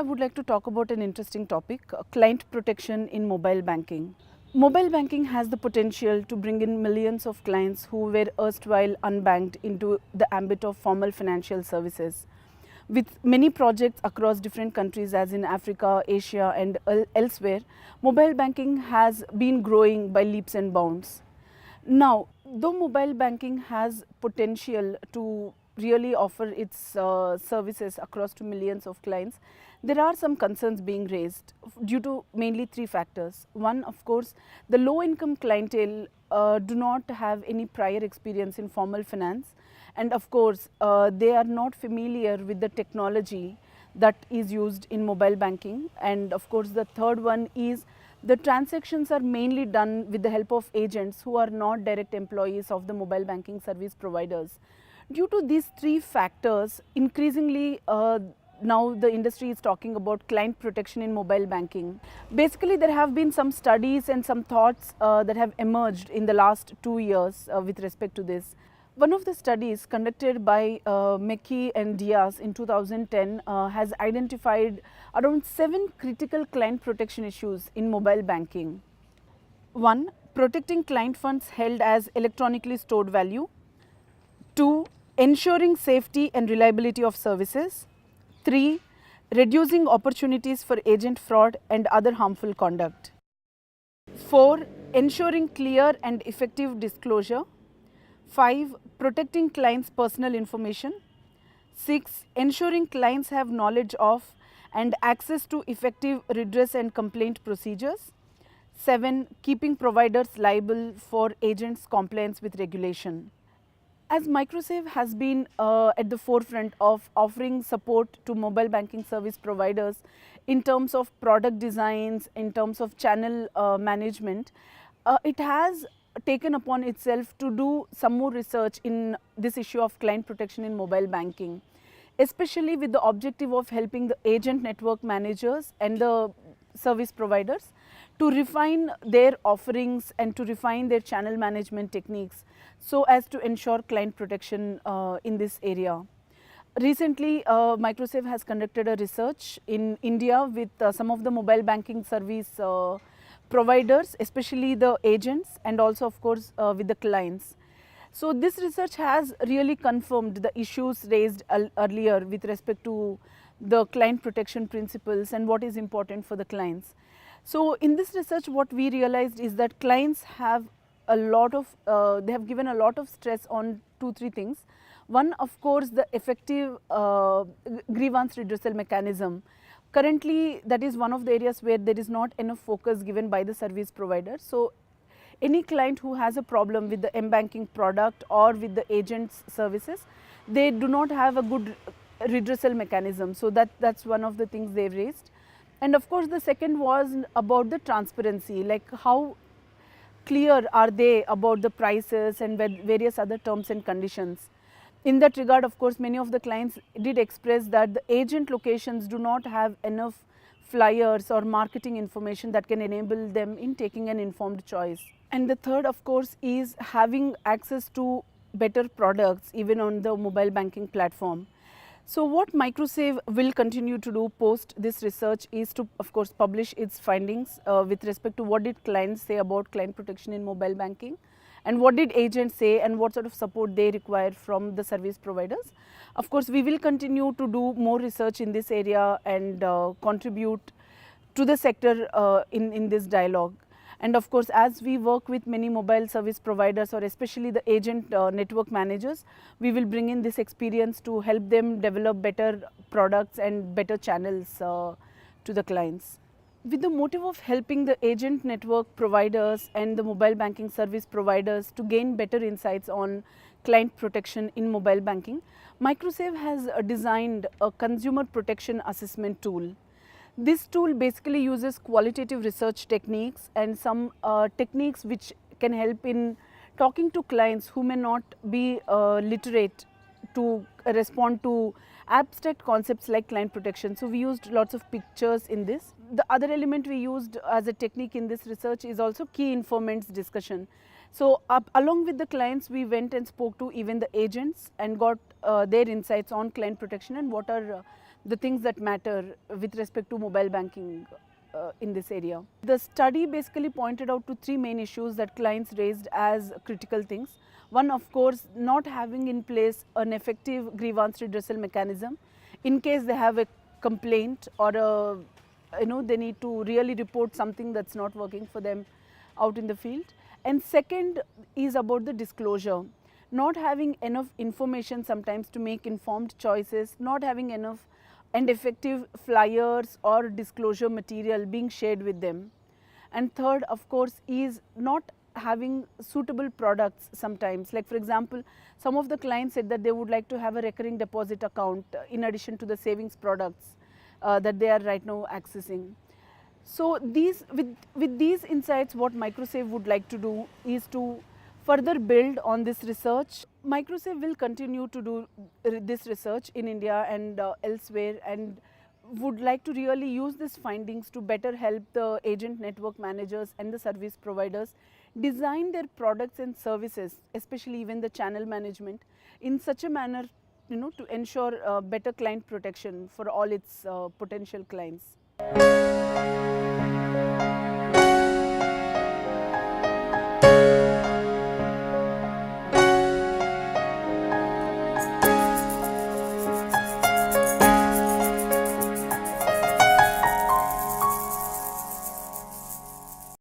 I would like to talk about an interesting topic, client protection in mobile banking. Mobile banking has the potential to bring in millions of clients who were erstwhile unbanked into the ambit of formal financial services. With many projects across different countries as in Africa, Asia and elsewhere, mobile banking has been growing by leaps and bounds. Now, though mobile banking has potential to really offer its services across to millions of clients, there are some concerns being raised due to mainly three factors. One, of course, the low income clientele do not have any prior experience in formal finance, and of course they are not familiar with the technology that is used in mobile banking. And of course the third one is the transactions are mainly done with the help of agents who are not direct employees of the mobile banking service providers. Due to these three factors, increasingly now the industry is talking about client protection in mobile banking. Basically, there have been some studies and some thoughts that have emerged in the last 2 years with respect to this. One of the studies conducted by McKee and Diaz in 2010 has identified around 7 critical client protection issues in mobile banking. 1. Protecting client funds held as electronically stored value. 2. Ensuring safety and reliability of services. 3. Reducing opportunities for agent fraud and other harmful conduct. 4. Ensuring clear and effective disclosure. 5. Protecting clients' personal information. 6. Ensuring clients have knowledge of and access to effective redress and complaint procedures. 7. Keeping providers liable for agents' compliance with regulation. As MicroSave has been at the forefront of offering support to mobile banking service providers in terms of product designs, in terms of channel management, it has taken upon itself to do some more research in this issue of client protection in mobile banking, especially with the objective of helping the agent network managers and the service providers to refine their offerings and to refine their channel management techniques so as to ensure client protection in this area. Recently, MicroSave has conducted a research in India with some of the mobile banking service providers, especially the agents, and also of course with the clients. So this research has really confirmed the issues raised earlier with respect to the client protection principles and what is important for the clients. So in this research, what we realized is that clients have a lot of, they have given a lot of stress on 2-3 things. One, of course, the effective grievance redressal mechanism. Currently, that is one of the areas where there is not enough focus given by the service provider. So any client who has a problem with the M-banking product or with the agent's services, they do not have a good redressal mechanism. So that's one of the things they've raised. And of course, the second was about the transparency, like how clear are they about the prices and various other terms and conditions. In that regard, of course, many of the clients did express that the agent locations do not have enough flyers or marketing information that can enable them in taking an informed choice. And the third, of course, is having access to better products even on the mobile banking platform. So what MicroSave will continue to do post this research is to, of course, publish its findings with respect to what did clients say about client protection in mobile banking, and what did agents say and what sort of support they require from the service providers. Of course, we will continue to do more research in this area and contribute to the sector in this dialogue. And of course, as we work with many mobile service providers or especially the agent network managers, we will bring in this experience to help them develop better products and better channels to the clients. With the motive of helping the agent network providers and the mobile banking service providers to gain better insights on client protection in mobile banking, MicroSave has designed a consumer protection assessment tool. This tool basically uses qualitative research techniques and some techniques which can help in talking to clients who may not be literate to respond to abstract concepts like client protection. So we used lots of pictures in this. The other element we used as a technique in this research is also key informants discussion. So along with the clients, we went and spoke to even the agents and got their insights on client protection and what are the things that matter with respect to mobile banking in this area. The study basically pointed out to three main issues that clients raised as critical things. One, of course, not having in place an effective grievance redressal mechanism in case they have a complaint or they need to really report something that's not working for them out in the field. And second is about the disclosure. Not having enough information sometimes to make informed choices, not having enough and effective flyers or disclosure material being shared with them. And third, of course, is not having suitable products sometimes. Like for example, some of the clients said that they would like to have a recurring deposit account in addition to the savings products that they are right now accessing. So with these insights, what MicroSave would like to do is to further build on this research. MicroSave will continue to do this research in India and elsewhere, and would like to really use these findings to better help the agent network managers and the service providers design their products and services, especially even the channel management, in such a manner to ensure better client protection for all its potential clients.